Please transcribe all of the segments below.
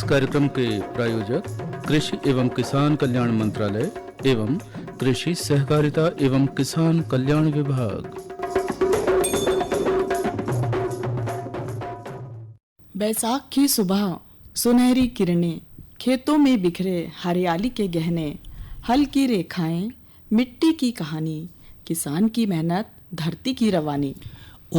इस कार्यक्रम के प्रायोजक कृषि एवं किसान कल्याण मंत्रालय एवं कृषि सहकारिता एवं किसान कल्याण विभाग। बैसाख की सुबह, सुनहरी किरणें, खेतों में बिखरे हरियाली के गहने, हल की रेखाएं, मिट्टी की कहानी, किसान की मेहनत, धरती की रवानी।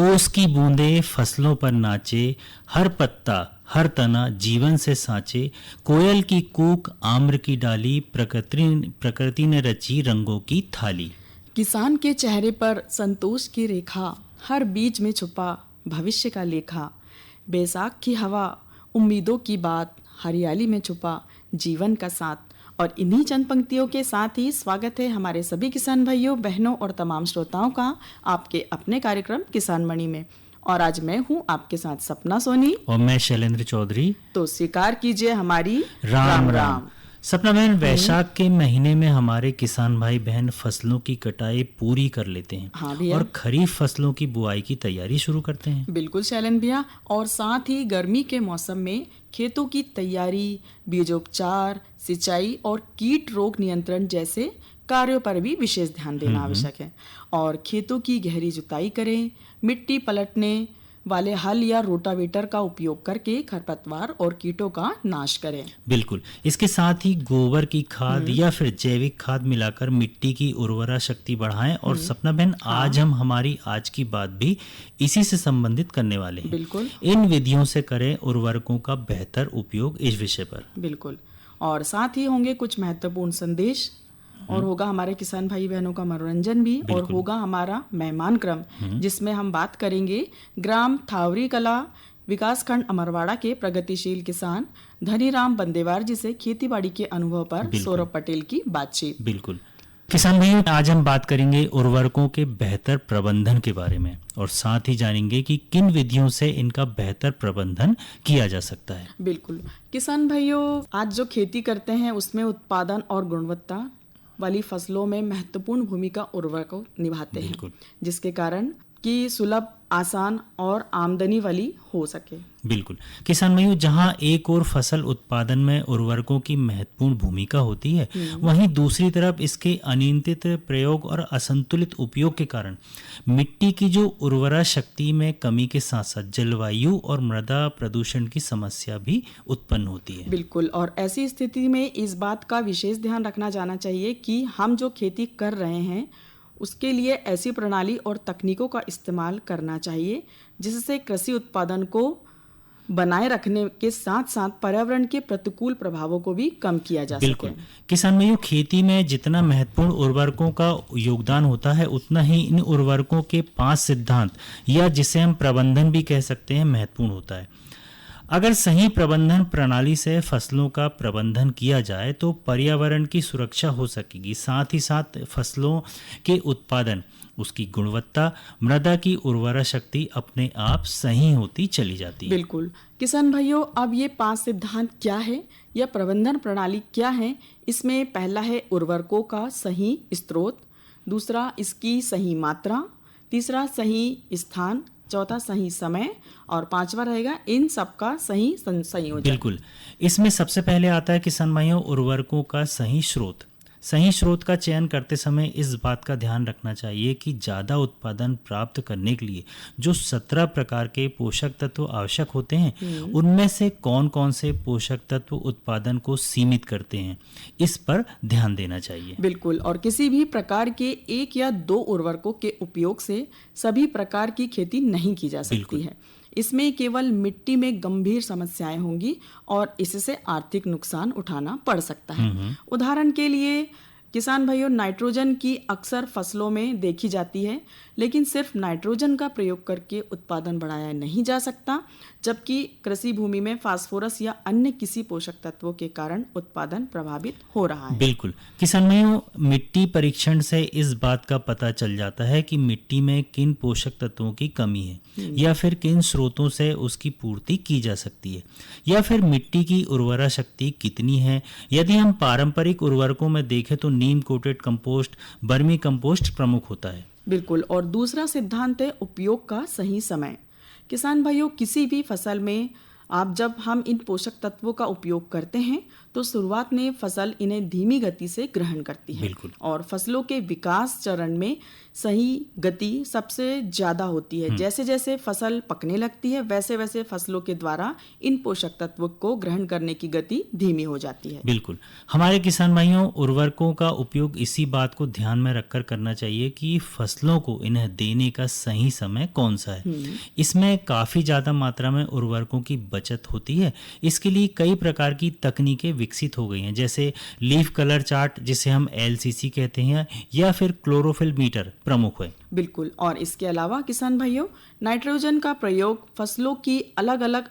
ओस की बूंदें फसलों पर नाचे, हर पत्ता हर तना जीवन से साँचे, कोयल की कूक, आम्र की डाली, प्रकृति ने रची रंगों की थाली। किसान के चेहरे पर संतोष की रेखा, हर बीज में छुपा भविष्य का लेखा। बैसाख की हवा, उम्मीदों की बात, हरियाली में छुपा जीवन का साथ। और इन्हीं चंद पंक्तियों के साथ ही स्वागत है हमारे सभी किसान भाइयों, बहनों और तमाम श्रोताओं का आपके अपने कार्यक्रम किसान मणि में। और आज मैं हूं आपके साथ सपना सोनी और मैं शैलेंद्र चौधरी। तो स्वीकार कीजिए हमारी राम राम। सपना बहन, वैशाख के महीने में हमारे किसान भाई बहन फसलों की कटाई पूरी कर लेते हैं। हाँ भैया। और खरीफ फसलों की बुआई की तैयारी शुरू करते हैं। बिल्कुल शैलेंद्र भैया। और साथ ही गर्मी के मौसम में खेतों की तैयारी, बीजोपचार, सिंचाई और कीट रोग नियंत्रण जैसे कार्यों पर भी विशेष ध्यान देना आवश्यक है। और खेतों की गहरी जुताई करें, मिट्टी पलटने वाले हल या रोटावेटर का उपयोग करके खरपतवार और कीटों का नाश करें। बिल्कुल। इसके साथ ही गोबर की खाद या फिर जैविक खाद मिलाकर मिट्टी की उर्वरा शक्ति बढ़ाएं। और सपना बहन, आज हम हमारी आज की बात भी इसी से संबंधित करने वाले हैं। बिल्कुल। इन विधियों से करें उर्वरकों का बेहतर उपयोग, इस विषय पर। बिल्कुल। और साथ ही होंगे कुछ महत्वपूर्ण संदेश, और होगा हमारे किसान भाई बहनों का मनोरंजन भी, और होगा हमारा मेहमान क्रम जिसमें हम बात करेंगे ग्राम थावरी कला विकासखंड अमरवाड़ा के प्रगतिशील किसान धनीराम बंदेवार जी से खेतीबाड़ी के अनुभव पर सौरभ पटेल की बातचीत। बिल्कुल। किसान भाइयों, आज हम बात करेंगे उर्वरकों के बेहतर प्रबंधन के बारे में, और साथ ही जानेंगे कि किन विधियों से इनका बेहतर प्रबंधन किया जा सकता है। बिल्कुल। किसान भाइयों, आज जो खेती करते हैं उसमें उत्पादन और गुणवत्ता वाली फसलों में महत्वपूर्ण भूमिका उर्वरक निभाते हैं, जिसके कारण कि सुलभ, आसान और आमदनी वाली हो सके। बिल्कुल। किसान भाइयों, जहां एक और फसल उत्पादन में उर्वरकों की महत्वपूर्ण भूमिका होती है, वहीं दूसरी तरफ इसके अनियंत्रित प्रयोग और असंतुलित उपयोग के कारण मिट्टी की जो उर्वरा शक्ति में कमी के साथ साथ जलवायु और मृदा प्रदूषण की समस्या भी उत्पन्न होती है। बिल्कुल। और ऐसी स्थिति में इस बात का विशेष ध्यान रखना जाना चाहिए कि हम जो खेती कर रहे हैं उसके लिए ऐसी प्रणाली और तकनीकों का इस्तेमाल करना चाहिए जिससे कृषि उत्पादन को बनाए रखने के साथ साथ पर्यावरण के प्रतिकूल प्रभावों को भी कम किया जा सके। बिल्कुल। किसान भाइयों, खेती में जितना महत्वपूर्ण उर्वरकों का योगदान होता है, उतना ही इन उर्वरकों के 5 सिद्धांत या जिसे हम प्रबंधन भी कह सकते हैं महत्वपूर्ण होता है। अगर सही प्रबंधन प्रणाली से फसलों का प्रबंधन किया जाए तो पर्यावरण की सुरक्षा हो सकेगी, साथ ही साथ फसलों के उत्पादन, उसकी गुणवत्ता, मृदा की उर्वरा शक्ति अपने आप सही होती चली जाती है। बिल्कुल। किसान भाइयों, अब ये 5 सिद्धांत क्या है या प्रबंधन प्रणाली क्या है? इसमें पहला है उर्वरकों का सही स्रोत, दूसरा इसकी सही मात्रा, तीसरा सही स्थान, चौथा सही समय, और 5वां रहेगा इन सबका सही संयोजन। बिल्कुल। इसमें सबसे पहले आता है किसान भाइयों उर्वरकों का सही स्रोत। सही स्रोत का चयन करते समय इस बात का ध्यान रखना चाहिए कि ज़्यादा उत्पादन प्राप्त करने के लिए जो 17 प्रकार के पोषक तत्व आवश्यक होते हैं, उनमें से कौन कौन से पोषक तत्व उत्पादन को सीमित करते हैं, इस पर ध्यान देना चाहिए। बिल्कुल। और किसी भी प्रकार के 1 या 2 उर्वरकों के उपयोग से सभी प्रकार की खेती नहीं की जा सकती है। इसमें केवल मिट्टी में गंभीर समस्याएं होंगी और इससे आर्थिक नुकसान उठाना पड़ सकता है। उदाहरण के लिए किसान भाइयों, नाइट्रोजन की अक्सर फसलों में देखी जाती है, लेकिन सिर्फ नाइट्रोजन का प्रयोग करके उत्पादन बढ़ाया नहीं जा सकता, जबकि कृषि भूमि में फास्फोरस या अन्य किसी पोषक तत्वों के कारण उत्पादन प्रभावित हो रहा है। बिल्कुल। किसान भाइयों, मिट्टी परीक्षण से इस बात का पता चल जाता है कि मिट्टी में किन पोषक तत्वों की कमी है या फिर किन स्रोतों से उसकी पूर्ति की जा सकती है, या फिर मिट्टी की उर्वरा शक्ति कितनी है। यदि हम पारंपरिक उर्वरकों में देखें तो नीम कोटेड कंपोस्ट, बर्मी कंपोस्ट प्रमुख होता है। बिल्कुल। और दूसरा सिद्धांत है उपयोग का सही समय। किसान भाइयों, किसी भी फसल में आप जब हम इन पोषक तत्वों का उपयोग करते हैं तो शुरुआत में फसल इन्हें धीमी गति से ग्रहण करती है। बिल्कुल। और फसलों के विकास चरण में सही गति सबसे ज़्यादा होती है। जैसे जैसे फसल पकने लगती है वैसे वैसे फसलों के द्वारा इन पोषक तत्वों को ग्रहण करने की गति धीमी हो जाती है। बिल्कुल। हमारे किसान भाइयों, उर्वरकों का उपयोग इसी बात को ध्यान में रखकर करना चाहिए कि फसलों को इन्हें देने का सही समय कौन सा है। इसमें काफ़ी ज़्यादा मात्रा में उर्वरकों की बचत होती है। इसके लिए कई प्रकार की तकनीकें विकसित हो गई हैं, जैसे लीफ कलर चार्ट जिसे हम LCC कहते हैं, या फिर क्लोरोफिल मीटर प्रमुख है। बिल्कुल। और इसके अलावा किसान भाइयों, नाइट्रोजन का प्रयोग फसलों की अलग अलग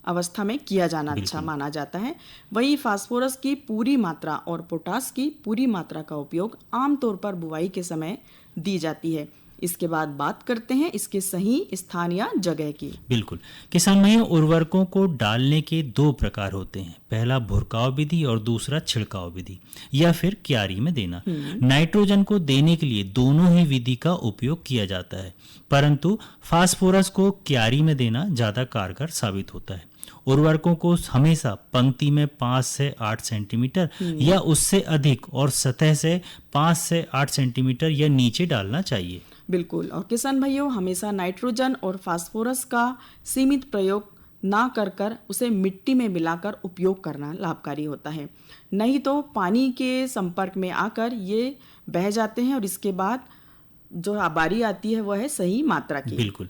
अवस्था में किया जाना अच्छा माना जाता है। वही फास्फोरस की पूरी मात्रा और पोटास की पूरी मात्रा का उपयोग आमतौर पर बुवाई के समय दी जाती है। इसके बाद बात करते हैं इसके सही स्थान या जगह की। बिल्कुल। किसान भाइयों, उर्वरकों को डालने के 2 प्रकार होते हैं। पहला भुरकाव विधि और दूसरा छिड़काव विधि या फिर क्यारी में देना। नाइट्रोजन को देने के लिए दोनों ही विधि का उपयोग किया जाता है, परंतु फास्फोरस को क्यारी में देना ज़्यादा कारगर साबित होता है। उर्वरकों को हमेशा पंक्ति में 5 से 8 सेंटीमीटर या उससे अधिक और सतह से 5 से 8 सेंटीमीटर या नीचे डालना चाहिए। बिल्कुल। और किसान भाइयों, हमेशा नाइट्रोजन और फास्फोरस का सीमित प्रयोग ना कर उसे मिट्टी में मिलाकर उपयोग करना लाभकारी होता है। नहीं तो पानी के संपर्क में आकर ये बह जाते हैं और इसके बाद जो बारी आती है वह है सही मात्रा की। बिल्कुल।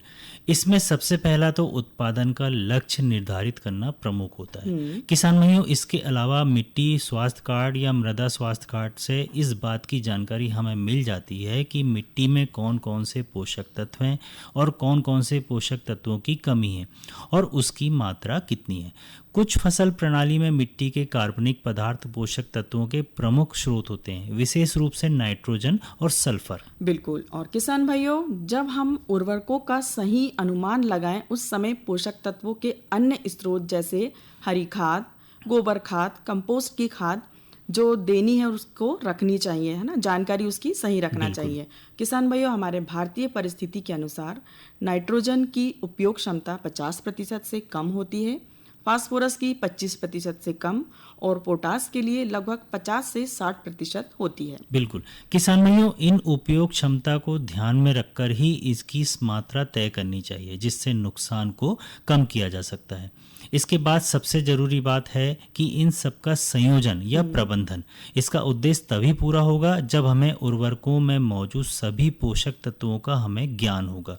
इसमें सबसे पहला तो उत्पादन का लक्ष्य निर्धारित करना प्रमुख होता है। किसान भाइयों, इसके अलावा मिट्टी स्वास्थ्य कार्ड या मृदा स्वास्थ्य कार्ड से इस बात की जानकारी हमें मिल जाती है कि मिट्टी में कौन कौन से पोषक तत्व हैं और कौन कौन से पोषक तत्वों की कमी है और उसकी मात्रा कितनी है। कुछ फसल प्रणाली में मिट्टी के कार्बनिक पदार्थ पोषक तत्वों के प्रमुख स्रोत होते हैं, विशेष रूप से नाइट्रोजन और सल्फर। बिल्कुल। और किसान भाइयों, जब हम उर्वरकों का सही अनुमान लगाएं उस समय पोषक तत्वों के अन्य स्रोत जैसे हरी खाद, गोबर खाद, कंपोस्ट की खाद जो देनी है उसको रखनी चाहिए, है ना, जानकारी उसकी सही रखना चाहिए। किसान भाइयों, हमारे भारतीय परिस्थिति के अनुसार नाइट्रोजन की उपयोग क्षमता 50% से कम होती है, फास्फोरस की 25% से कम और पोटास के लिए लगभग 50 से 60% होती है। बिल्कुल। किसान भाइयों, इन उपयोग क्षमता को ध्यान में रखकर ही इसकी मात्रा तय करनी चाहिए जिससे नुकसान को कम किया जा सकता है। इसके बाद सबसे जरूरी बात है कि इन सबका संयोजन या प्रबंधन, इसका उद्देश्य तभी पूरा होगा जब हमें उर्वरकों में मौजूद सभी पोषक तत्वों का हमें ज्ञान होगा।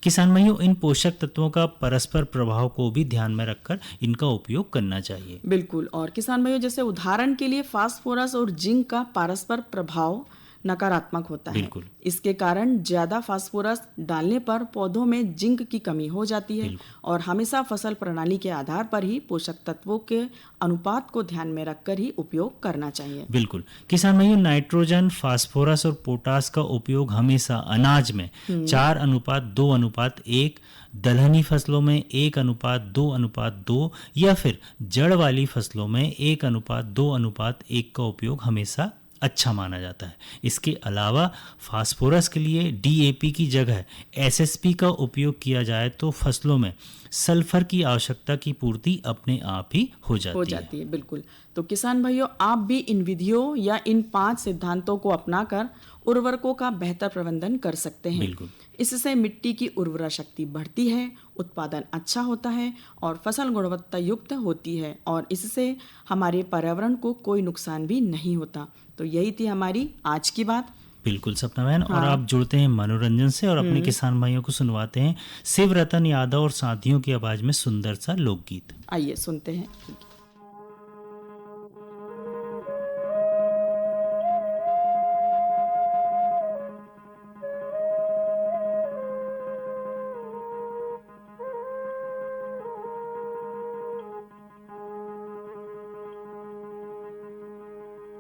किसान भाइयों, इन पोषक तत्वों का परस्पर प्रभाव को भी ध्यान में रखकर इनका उपयोग करना चाहिए। बिल्कुल। और किसान भाइयों, जैसे उदाहरण के लिए फास्फोरस और जिंक का परस्पर प्रभाव नकारात्मक होता है। इसके कारण ज्यादा फास्फोरस डालने पर पौधों में जिंक की कमी हो जाती है और हमेशा फसल प्रणाली के आधार पर ही पोषक तत्वों के अनुपात को ध्यान में रखकर ही उपयोग करना चाहिए। बिल्कुल। किसान भाइयों, नाइट्रोजन, फास्फोरस और पोटास का उपयोग हमेशा अनाज में 4:2:1, दलहनी फसलों में 1:2:2 या फिर जड़ वाली फसलों में 1:2:1 का उपयोग हमेशा अच्छा माना जाता है। इसके अलावा फास्फोरस के लिए DAP की जगह SSP का उपयोग किया जाए तो फसलों में सल्फर की आवश्यकता की पूर्ति अपने आप ही हो जाती है। बिल्कुल। तो किसान भाइयों, आप भी इन विधियों या इन 5 सिद्धांतों को अपनाकर उर्वरकों का बेहतर प्रबंधन कर सकते हैं। बिल्कुल। इससे मिट्टी की उर्वरा शक्ति बढ़ती है, उत्पादन अच्छा होता है और फसल गुणवत्ता युक्त होती है और इससे हमारे पर्यावरण को कोई नुकसान भी नहीं होता। तो यही थी हमारी आज की बात। बिल्कुल सपना बहन। और आप जुड़ते हैं मनोरंजन से और अपने किसान भाइयों को सुनवाते हैं शिव रतन यादव और साथियों की आवाज में सुंदर सा लोकगीत। आइए सुनते हैं।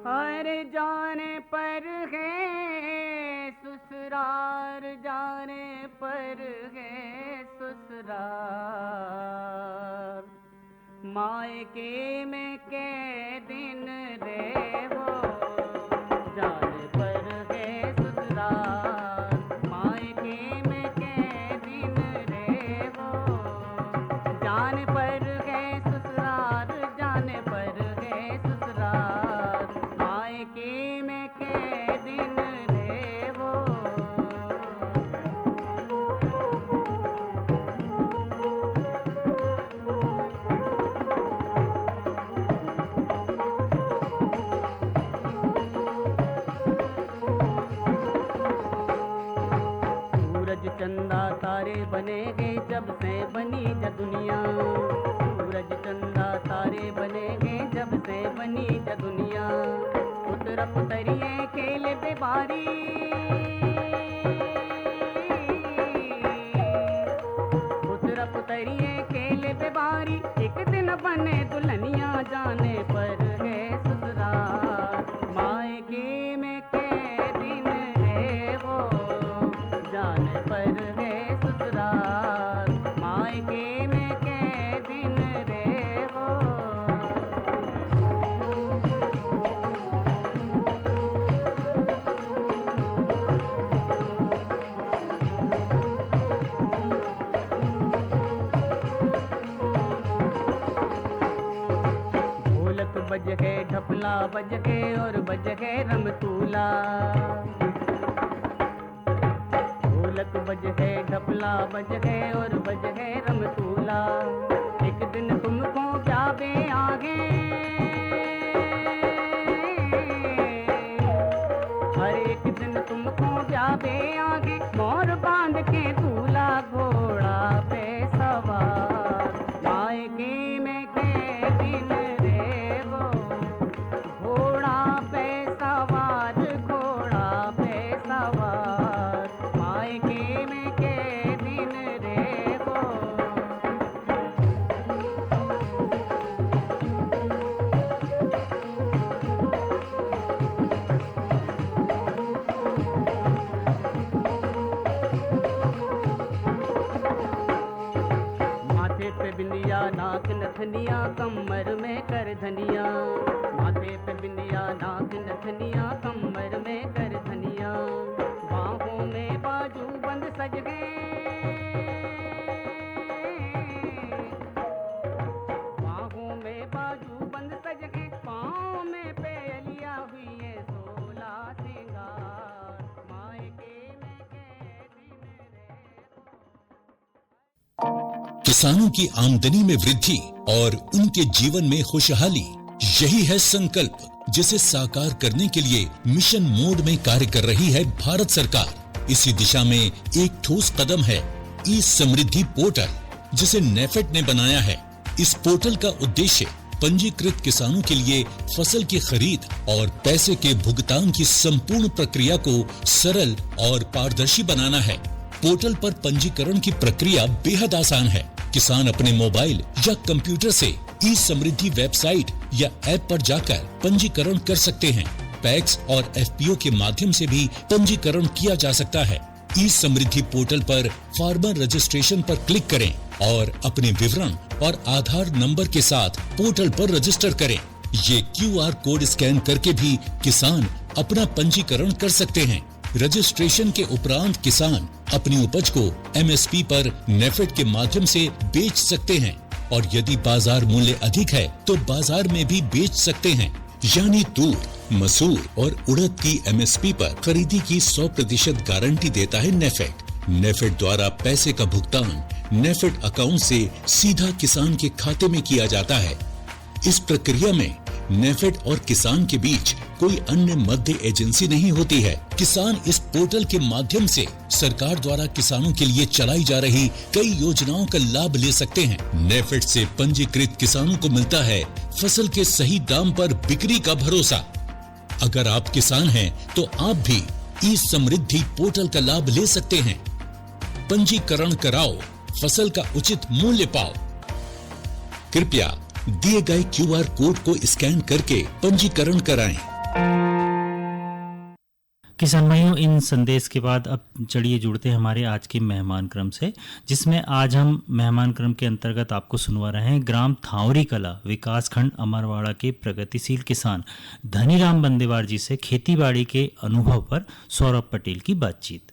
हर जाने पर है ससुराल, जाने पर है ससुराल, मायके में के दिन रे हो, जाने पर है ससुराल, मायके में के दिन रे हो, जाने पर तारे बनेंगे जब से बनी ज दुनिया, सूरज चंदा तारे बनेंगे जब से बनी ज दुनिया। पुत्र पुतरिये खेले बेबारी, पुत्र पुतरिये खेले बेबारी, एक दिन बने दुल्हनिया जाने पर है ससुराल। मायके में के दिन है वो जाने पर है ससुराल, मायके में के दिन रे वो। ढोलक बज है ढपला बज है और बज है रमतूला, ढोलक बज है ढपला बज है और बज है रमतूला। एक दिन तुमको ब्याबे आगे, हर एक दिन तुमको ब्याबे आगे, मोर बांध के दूल्हा घोड़ा पे सवार। मायके में के दिन रे वो घोड़ा पे सवार, घोड़ा पे सवार, मायके में के दिन रे वो। माथे पे बिंदिया नाक नथनिया कमर में कर धनिया, माथे पे बिंदिया नाक नथनिया कमर में कर धनिया। बाहों में बाजू बंद सज गए, बाहों में बाजू बंद सज गए, पाँव में पेलिया हुई है 16 सिंगार। मायके में के दिन रे किसानों की आमदनी में वृद्धि और उनके जीवन में खुशहाली, यही है संकल्प जिसे साकार करने के लिए मिशन मोड में कार्य कर रही है भारत सरकार। इसी दिशा में एक ठोस कदम है ई समृद्धि पोर्टल, जिसे नेफेड ने बनाया है। इस पोर्टल का उद्देश्य पंजीकृत किसानों के लिए फसल की खरीद और पैसे के भुगतान की संपूर्ण प्रक्रिया को सरल और पारदर्शी बनाना है। पोर्टल पर पंजीकरण की प्रक्रिया बेहद आसान है। किसान अपने मोबाइल या कंप्यूटर से ई समृद्धि वेबसाइट या ऐप पर जाकर पंजीकरण कर सकते हैं। पैक्स और एफपीओ के माध्यम से भी पंजीकरण किया जा सकता है। ई समृद्धि पोर्टल पर फार्मर रजिस्ट्रेशन पर क्लिक करें और अपने विवरण और आधार नंबर के साथ पोर्टल पर रजिस्टर करें। ये क्यूआर कोड स्कैन करके भी किसान अपना पंजीकरण कर सकते हैं। रजिस्ट्रेशन के उपरांत किसान अपनी उपज को एमएसपी पर नेफेड के माध्यम से बेच सकते हैं और यदि बाजार मूल्य अधिक है तो बाजार में भी बेच सकते हैं। यानी तूर, मसूर और उड़द की एमएसपी पर खरीदी की 100% गारंटी देता है नेफेड। नेफेड द्वारा पैसे का भुगतान नेफेड अकाउंट से सीधा किसान के खाते में किया जाता है। इस प्रक्रिया में नेफेड और किसान के बीच कोई अन्य मध्य एजेंसी नहीं होती है। किसान इस पोर्टल के माध्यम से सरकार द्वारा किसानों के लिए चलाई जा रही कई योजनाओं का लाभ ले सकते हैं। नेफेड से पंजीकृत किसानों को मिलता है फसल के सही दाम पर बिक्री का भरोसा। अगर आप किसान हैं तो आप भी ई समृद्धि पोर्टल का लाभ ले सकते हैं। पंजीकरण कराओ, फसल का उचित मूल्य पाओ। कृपया दिए गए क्यूआर कोड को स्कैन करके पंजीकरण कराएं। किसान भाइयों, इन संदेश के बाद अब चलिए जुड़ते हैं हमारे आज के मेहमान क्रम से, जिसमें आज हम मेहमान क्रम के अंतर्गत आपको सुनवा रहे हैं ग्राम थावरी कला विकास खंड अमरवाड़ा के प्रगतिशील किसान धनीराम बंदेवार जी से खेतीबाड़ी के अनुभव पर सौरभ पटेल की बातचीत।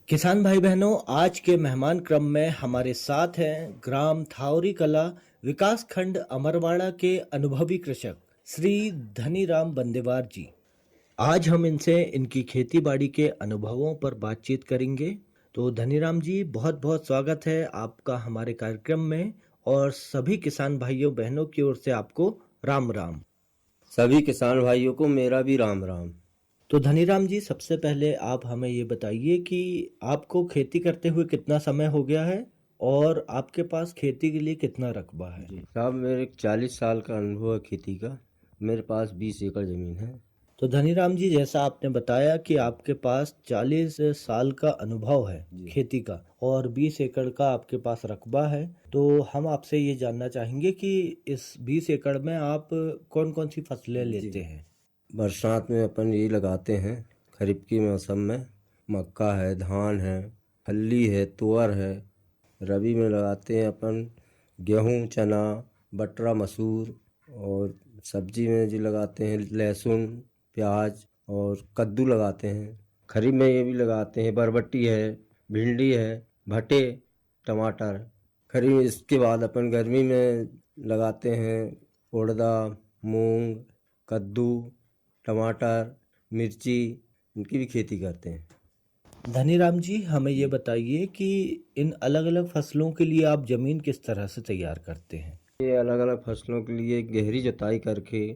किसान भाई बहनों, आज के मेहमान क्रम में हमारे साथ हैं ग्राम थावरी कला विकास खंड अमरवाड़ा के अनुभवी कृषक श्री धनीराम बंदेवार जी। आज हम इनसे इनकी खेतीबाड़ी के अनुभवों पर बातचीत करेंगे। तो धनीराम जी, बहुत बहुत स्वागत है आपका हमारे कार्यक्रम में और सभी किसान भाइयों बहनों की ओर से आपको राम राम। सभी किसान भाइयों को मेरा भी राम राम। तो धनीराम जी, सबसे पहले आप हमें ये बताइए कि आपको खेती करते हुए कितना समय हो गया है और आपके पास खेती के लिए कितना रकबा है? साहब मेरे 40 साल का अनुभव है खेती का। मेरे पास 20 एकड़ ज़मीन है। तो धनीराम जी, जैसा आपने बताया कि आपके पास 40 साल का अनुभव है खेती का और 20 एकड़ का आपके पास रकबा है, तो हम आपसे ये जानना चाहेंगे कि इस 20 एकड़ में आप कौन कौन सी फसलें लेते हैं? बरसात में अपन यही लगाते हैं, खरीफ के मौसम में मक्का है, धान है, फल्ली है, तुअर है। रबी में लगाते हैं अपन गेहूँ, चना, बटरा, मसूर। और सब्जी में जी लगाते हैं लहसुन, प्याज और कद्दू लगाते हैं। खरीफ में ये भी लगाते हैं बरबट्टी है, भिंडी है, भटे, टमाटर। खरीफ इसके बाद अपन गर्मी में लगाते हैं उड़दा, मूंग, कद्दू, टमाटर, मिर्ची, इनकी भी खेती करते हैं। धनीराम जी, हमें ये बताइए कि इन अलग अलग फसलों के लिए आप जमीन किस तरह से तैयार करते हैं? ये अलग अलग फसलों के लिए गहरी जुताई करके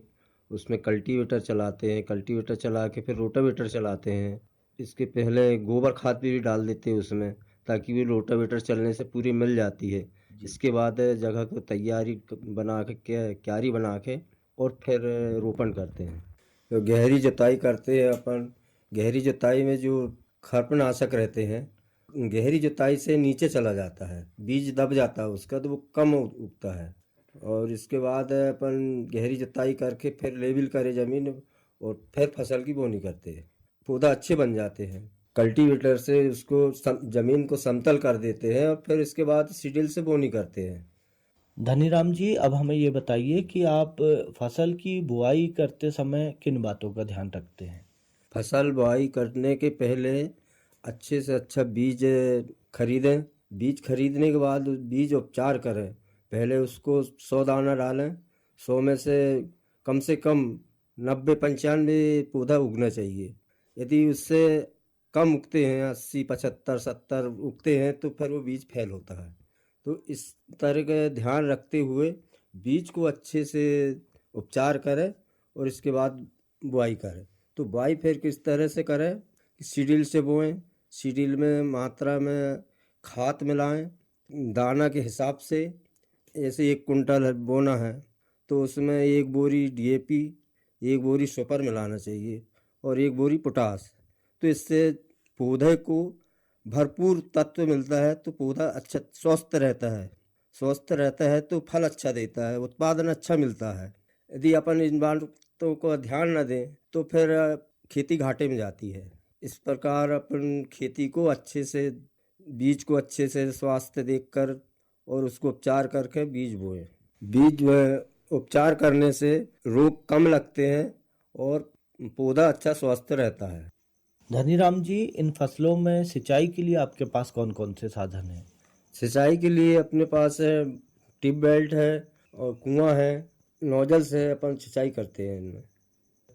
उसमें कल्टीवेटर चलाते हैं, कल्टीवेटर चला के फिर रोटावेटर चलाते हैं। इसके पहले गोबर खाद भी डाल देते हैं उसमें, ताकि वो रोटावेटर चलने से पूरी मिल जाती है। इसके बाद जगह को तैयारी बना के क्यारी बना के और फिर रोपण करते हैं। तो गहरी जुताई करते हैं अपन। गहरी जुताई में जो खरपतनाशक रहते हैं, गहरी जुताई से नीचे चला जाता है, बीज दब जाता है उसका, तो वो कम उगता है। और इसके बाद अपन गहरी जुताई करके फिर लेवल करे ज़मीन और फिर फसल की बोनी करते हैं। पौधा अच्छे बन जाते हैं। कल्टीवेटर से उसको ज़मीन को समतल कर देते हैं और फिर इसके बाद सीडील से बोनी करते हैं। धनीराम जी, अब हमें ये बताइए कि आप फसल की बुआई करते समय किन बातों का ध्यान रखते हैं? फसल बुआई करने के पहले अच्छे से अच्छा बीज खरीदें। बीज खरीदने के बाद बीज उपचार करें। पहले उसको 100 दाना डालें। 100 में से कम 90-95 पौधा उगना चाहिए। यदि उससे कम उगते हैं, 80, 75, 70 उगते हैं, तो फिर वो बीज फेल होता है। तो इस तरह का ध्यान रखते हुए बीज को अच्छे से उपचार करें और इसके बाद बुआई करें। तो बुआई फिर किस तरह से करें कि सीडील से बोएं। सीडील में मात्रा में खाद मिलाएं दाना के हिसाब से। जैसे 1 कुंटल बोना है तो उसमें 1 बोरी DAP, 1 बोरी सुपर मिलाना चाहिए और 1 बोरी पोटास। तो इससे पौधे को भरपूर तत्व मिलता है, तो पौधा अच्छा स्वस्थ रहता है। स्वस्थ रहता है तो फल अच्छा देता है, उत्पादन अच्छा मिलता है। यदि अपन इन बातों को ध्यान न दें तो फिर खेती घाटे में जाती है। इस प्रकार अपन खेती को अच्छे से, बीज को अच्छे से स्वास्थ्य देखकर और उसको उपचार करके बीज बोएं। बीज उपचार करने से रोग कम लगते हैं और पौधा अच्छा स्वस्थ रहता है। धनीराम जी, इन फसलों में सिंचाई के लिए आपके पास कौन कौन से साधन हैं? सिंचाई के लिए अपने पास ट्यूबवेल है और कुआं है। नोजल से अपन सिंचाई करते हैं इनमें।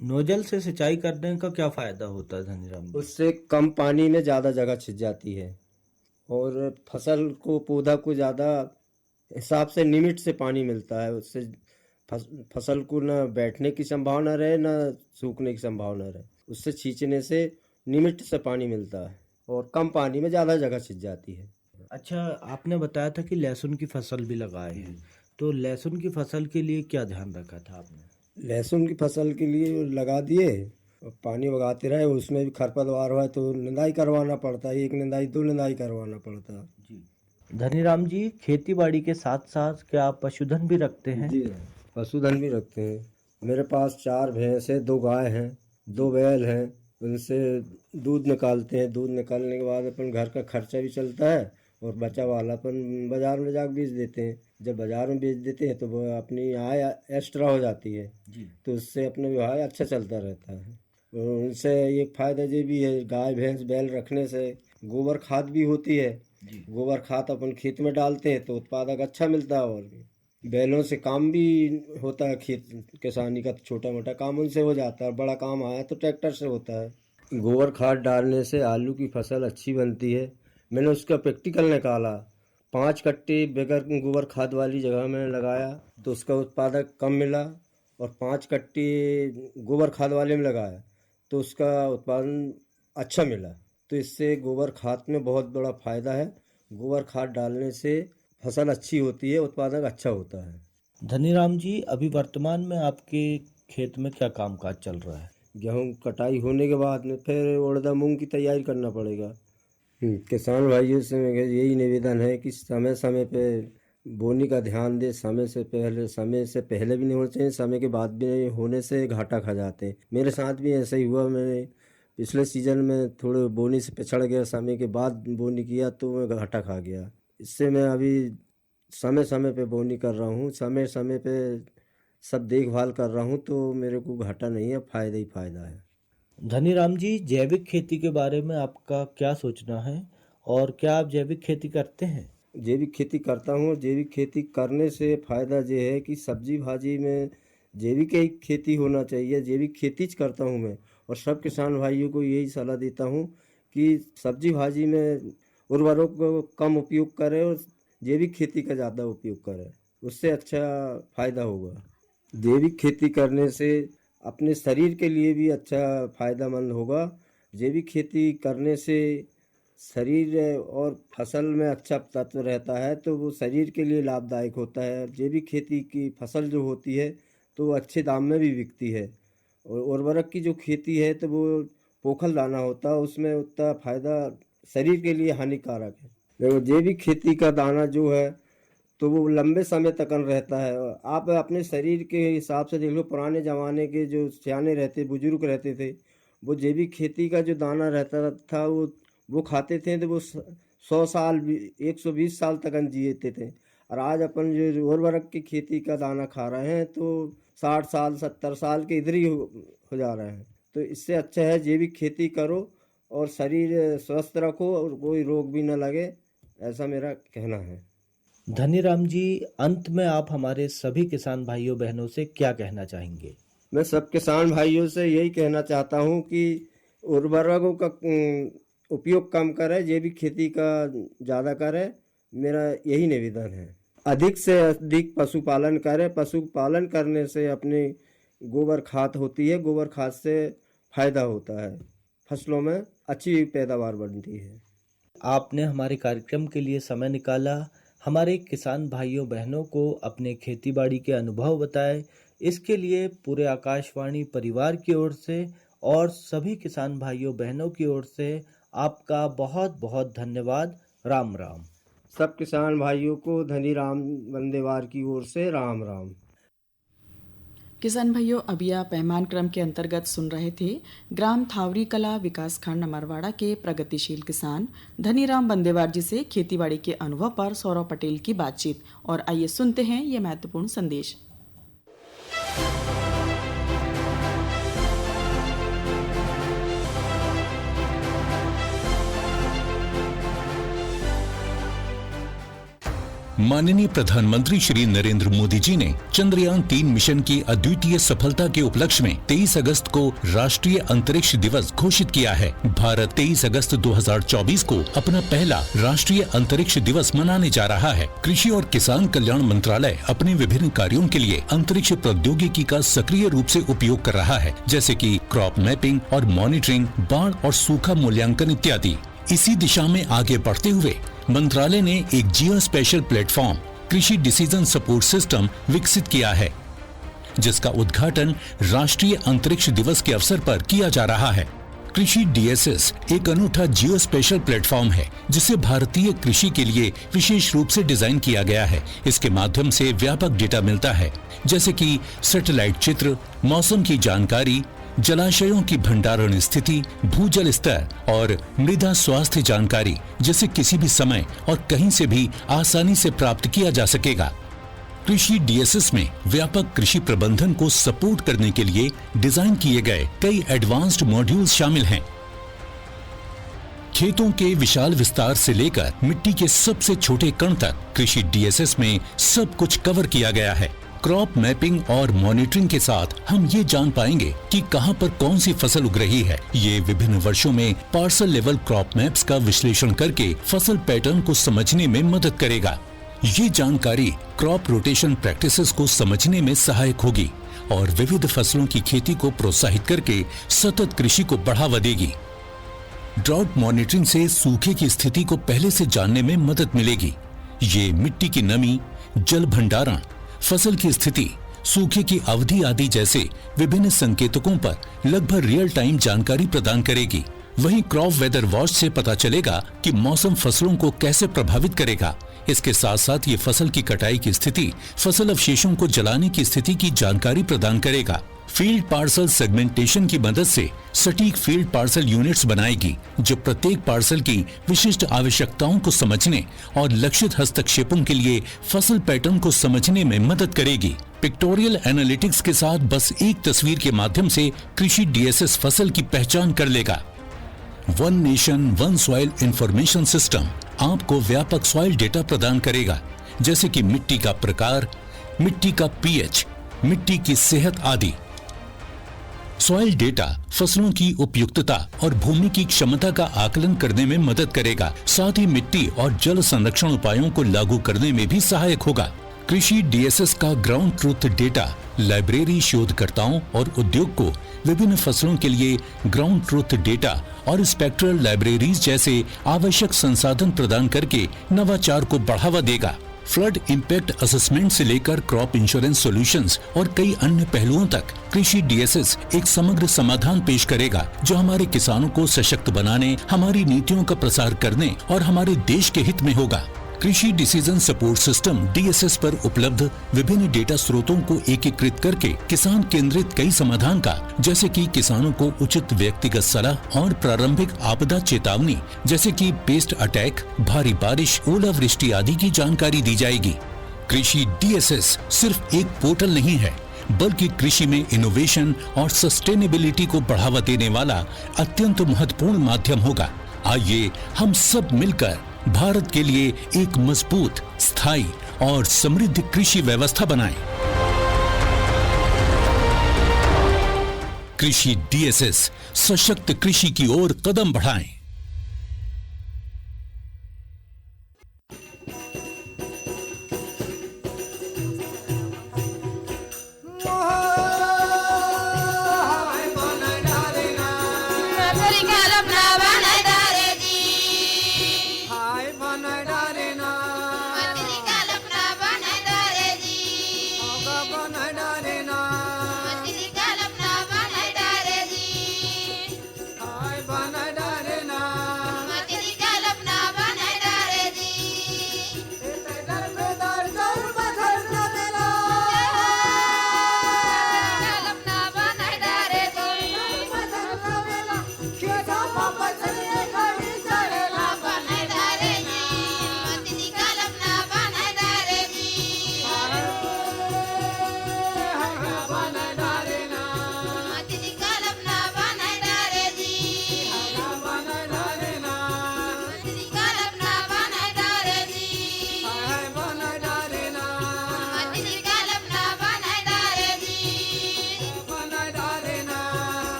नोजल से सिंचाई करने का क्या फायदा होता है धनीराम जी? उससे कम पानी में ज़्यादा जगह छिप जाती है और फसल को, पौधा को ज़्यादा हिसाब से लिमिट से पानी मिलता है। उससे फसल को ना बैठने की संभावना रहे, ना सूखने की संभावना रहे। उससे छींचने से लिमिट से पानी मिलता है और कम पानी में ज़्यादा जगह छिप जाती है। अच्छा, आपने बताया था कि लहसुन की फसल भी लगाए हैं, तो लहसुन की फसल के लिए क्या ध्यान रखा था आपने? लहसुन की फसल के लिए लगा दिए और पानी बगाते रहे। उसमें भी खरपतवार हुआ तो निंदाई करवाना पड़ता है, 1 निंदाई 2 निंदाई करवाना पड़ता है। जी धनीराम जी, खेती बाड़ी के साथ साथ क्या आप पशुधन भी रखते हैं? जी, पशुधन भी रखते हैं। मेरे पास 4 भैंस है, 2 गाय हैं, 2 बैल हैं। उनसे दूध निकालते हैं। दूध निकालने के बाद अपन घर का खर्चा भी चलता है और बचा वाला अपन बाज़ार में जाकर बेच देते हैं। जब बाज़ार में बेच देते हैं तो वो अपनी आय एक्स्ट्रा हो जाती है जी। तो उससे अपना व्यवहार अच्छा चलता रहता है। और उनसे एक फ़ायदा ये भी है, गाय भैंस बैल रखने से गोबर खाद भी होती है जी। गोबर खाद अपन खेत में डालते हैं तो उत्पादक अच्छा मिलता है। और बैलों से काम भी होता है, खेत किसानी का छोटा मोटा काम उनसे हो जाता है। बड़ा काम आया तो ट्रैक्टर से होता है। गोबर खाद डालने से आलू की फसल अच्छी बनती है। मैंने उसका प्रैक्टिकल निकाला। 5 कट्टे बगैर गोबर खाद वाली जगह में लगाया तो उसका उत्पादक कम मिला और 5 कट्टे गोबर खाद वाले में लगाया तो उसका उत्पादन अच्छा मिला। तो इससे गोबर खाद में बहुत बड़ा फायदा है। गोबर खाद डालने से फसल अच्छी होती है, उत्पादन अच्छा होता है। धनीराम जी, अभी वर्तमान में आपके खेत में क्या कामकाज चल रहा है? गेहूं कटाई होने के बाद में फिर उड़द मूंग की तैयारी करना पड़ेगा। किसान भाइयों से मेरा यही निवेदन है कि समय समय पे बोनी का ध्यान दे। समय से पहले भी नहीं होना चाहिए, समय के बाद भी नहीं होने से घाटा खा जाते हैं। मेरे साथ भी ऐसा ही हुआ। मैंने पिछले सीजन में थोड़े बोनी से पिछड़ गया, समय के बाद बोनी किया तो मैं घाटा खा गया। इससे मैं अभी समय समय पे बोनी कर रहा हूँ, समय समय पे सब देखभाल कर रहा हूँ, तो मेरे को घाटा नहीं है, फायदा ही फायदा है। धनीराम जी, जैविक खेती के बारे में आपका क्या सोचना है और क्या आप जैविक खेती करते हैं? जैविक खेती करता हूँ। जैविक खेती करने से फ़ायदा ये है कि सब्जी भाजी में जैविक ही खेती होना चाहिए। जैविक खेती करता हूँ मैं, और सब किसान भाइयों को यही सलाह देता हूँ कि सब्जी भाजी में उर्वरक को कम उपयोग करें और जैविक खेती का ज़्यादा उपयोग करें, उससे अच्छा फ़ायदा होगा। जैविक खेती करने से अपने शरीर के लिए भी अच्छा फ़ायदेमंद होगा। जैविक खेती करने से शरीर और फसल में अच्छा तत्व रहता है, तो वो शरीर के लिए लाभदायक होता है। जैविक खेती की फसल जो होती है तो अच्छे दाम में भी बिकती है। और उर्वरक की जो खेती है तो वो पोखल दाना होता है, उसमें उतना फायदा शरीर के लिए हानिकारक है। देखो, जैविक खेती का दाना जो है तो वो लंबे समय तक रहता है। आप अपने शरीर के हिसाब से देख लो, पुराने ज़माने के जो सियाने रहते, बुजुर्ग रहते थे, वो जैविक खेती का जो दाना रहता था वो खाते थे, तो वो 100 साल 120 साल तक जीते थे। और आज अपन जो उर्वरक की खेती का दाना खा रहे हैं तो 60 साल 70 साल के इधर ही हो जा रहे हैं। तो इससे अच्छा है जैविक खेती करो और शरीर स्वस्थ रखो और कोई रोग भी न लगे, ऐसा मेरा कहना है। धनीराम जी, अंत में आप हमारे सभी किसान भाइयों बहनों से क्या कहना चाहेंगे? मैं सब किसान भाइयों से यही कहना चाहता हूँ कि उर्वरकों का उपयोग कम करें, जैविक खेती का ज़्यादा करें, मेरा यही निवेदन है। अधिक से अधिक पशुपालन करें। पशुपालन करने से अपनी गोबर खाद होती है, गोबर खाद से फायदा होता है, फसलों में अच्छी पैदावार बनती है। आपने हमारे कार्यक्रम के लिए समय निकाला, हमारे किसान भाइयों बहनों को अपने खेतीबाड़ी के अनुभव बताए, इसके लिए पूरे आकाशवाणी परिवार की ओर से और सभी किसान भाइयों बहनों की ओर से आपका बहुत बहुत धन्यवाद। राम राम। सब किसान भाइयों को धनीराम बंदेवार की ओर से राम राम। किसान भाइयों, अभी आप मेहमान क्रम के अंतर्गत सुन रहे थे ग्राम थावरी कला विकास खंड अमरवाड़ा के प्रगतिशील किसान धनीराम बंदेवार जी से खेतीबाड़ी के अनुभव पर सौरभ पटेल की बातचीत। और आइए सुनते हैं ये महत्वपूर्ण संदेश। माननीय प्रधानमंत्री श्री नरेंद्र मोदी जी ने चंद्रयान 3 मिशन की अद्वितीय सफलता के उपलक्ष्य में 23 अगस्त को राष्ट्रीय अंतरिक्ष दिवस घोषित किया है। भारत 23 अगस्त 2024 को अपना पहला राष्ट्रीय अंतरिक्ष दिवस मनाने जा रहा है। कृषि और किसान कल्याण मंत्रालय अपने विभिन्न कार्यों के लिए अंतरिक्ष प्रौद्योगिकी का सक्रिय रूप से उपयोग कर रहा है, जैसे कि क्रॉप मैपिंग और मॉनिटरिंग, बाढ़ और सूखा मूल्यांकन इत्यादि। इसी दिशा में आगे बढ़ते हुए मंत्रालय ने एक जियो स्पेशल प्लेटफॉर्म कृषि डिसीजन सपोर्ट सिस्टम विकसित किया है, जिसका उद्घाटन राष्ट्रीय अंतरिक्ष दिवस के अवसर पर किया जा रहा है। कृषि DSS एक अनूठा जियो स्पेशल प्लेटफॉर्म है, जिसे भारतीय कृषि के लिए विशेष रूप से डिजाइन किया गया है। इसके माध्यम से व्यापक डेटा मिलता है, जैसे कि सैटेलाइट चित्र, मौसम की जानकारी, जलाशयों की भंडारण स्थिति, भूजल स्तर और मृदा स्वास्थ्य जानकारी, जिसे किसी भी समय और कहीं से भी आसानी से प्राप्त किया जा सकेगा। कृषि DSS में व्यापक कृषि प्रबंधन को सपोर्ट करने के लिए डिजाइन किए गए कई एडवांस्ड मॉड्यूल्स शामिल हैं। खेतों के विशाल विस्तार से लेकर मिट्टी के सबसे छोटे कण तक कृषि DSS में सब कुछ कवर किया गया है। क्रॉप मैपिंग और मॉनिटरिंग के साथ हम ये जान पाएंगे कि कहां पर कौन सी फसल उग रही है। ये विभिन्न वर्षों में पार्सल लेवल क्रॉप मैप्स का विश्लेषण करके फसल पैटर्न को समझने में मदद करेगा। ये जानकारी क्रॉप रोटेशन प्रैक्टिसेस को समझने में सहायक होगी और विविध फसलों की खेती को प्रोत्साहित करके सतत कृषि को बढ़ावा देगी। ड्राउट मॉनिटरिंग से सूखे की स्थिति को पहले से जानने में मदद मिलेगी। ये मिट्टी की नमी, जल भंडारण, फसल की स्थिति, सूखे की अवधि आदि जैसे विभिन्न संकेतकों पर लगभग रियल टाइम जानकारी प्रदान करेगी। वहीं क्रॉप वेदर वॉच से पता चलेगा कि मौसम फसलों को कैसे प्रभावित करेगा। इसके साथ साथ ये फसल की कटाई की स्थिति, फसल अवशेषों को जलाने की स्थिति की जानकारी प्रदान करेगा। फील्ड पार्सल सेगमेंटेशन की मदद से सटीक फील्ड पार्सल यूनिट्स बनाएगी, जो प्रत्येक पार्सल की विशिष्ट आवश्यकताओं को समझने और लक्षित हस्तक्षेपों के लिए फसल पैटर्न को समझने में मदद करेगी। पिक्टोरियल एनालिटिक्स के साथ बस एक तस्वीर के माध्यम से कृषि डीएसएस फसल की पहचान कर लेगा। One nation one soil information system आपको व्यापक सॉइल डेटा प्रदान करेगा, जैसे कि मिट्टी का प्रकार, मिट्टी का पीएच, मिट्टी की सेहत आदि। सॉइल डेटा फसलों की उपयुक्तता और भूमि की क्षमता का आकलन करने में मदद करेगा, साथ ही मिट्टी और जल संरक्षण उपायों को लागू करने में भी सहायक होगा। कृषि डीएसएस का ग्राउंड ट्रूथ डेटा लाइब्रेरी शोधकर्ताओं और उद्योग को विभिन्न फसलों के लिए ग्राउंड ट्रूथ डेटा और स्पेक्ट्रल लाइब्रेरीज जैसे आवश्यक संसाधन प्रदान करके नवाचार को बढ़ावा देगा। फ्लड इम्पैक्ट असेसमेंट से लेकर क्रॉप इंश्योरेंस सॉल्यूशंस और कई अन्य पहलुओं तक कृषि डीएसएस एक समग्र समाधान पेश करेगा, जो हमारे किसानों को सशक्त बनाने, हमारी नीतियों का प्रसार करने और हमारे देश के हित में होगा। कृषि डिसीजन सपोर्ट सिस्टम डीएसएस पर उपलब्ध विभिन्न डेटा स्रोतों को एकीकृत करके किसान केंद्रित कई समाधान का, जैसे कि किसानों को उचित व्यक्तिगत सलाह और प्रारंभिक आपदा चेतावनी जैसे कि पेस्ट अटैक, भारी बारिश, ओलावृष्टि आदि की जानकारी दी जाएगी। कृषि डीएसएस सिर्फ एक पोर्टल नहीं है, बल्कि कृषि में इनोवेशन और सस्टेनेबिलिटी को बढ़ावा देने वाला अत्यंत महत्वपूर्ण माध्यम होगा। आइए हम सब मिलकर भारत के लिए एक मजबूत, स्थायी और समृद्ध कृषि व्यवस्था बनाएं। कृषि डीएसएस, सशक्त कृषि की ओर कदम बढ़ाएं।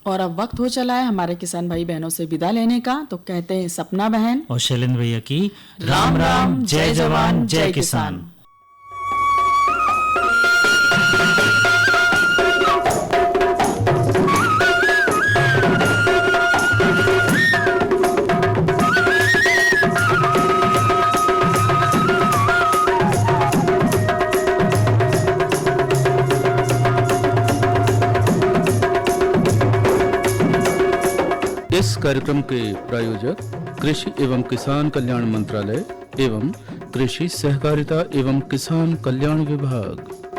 और अब वक्त हो चला है हमारे किसान भाई बहनों से विदा लेने का, तो कहते हैं सपना बहन और शैलेंद्र भैया की राम राम, जय जवान जय किसान। इस कार्यक्रम के प्रायोजक कृषि एवं किसान कल्याण मंत्रालय एवं कृषि सहकारिता एवं किसान कल्याण विभाग।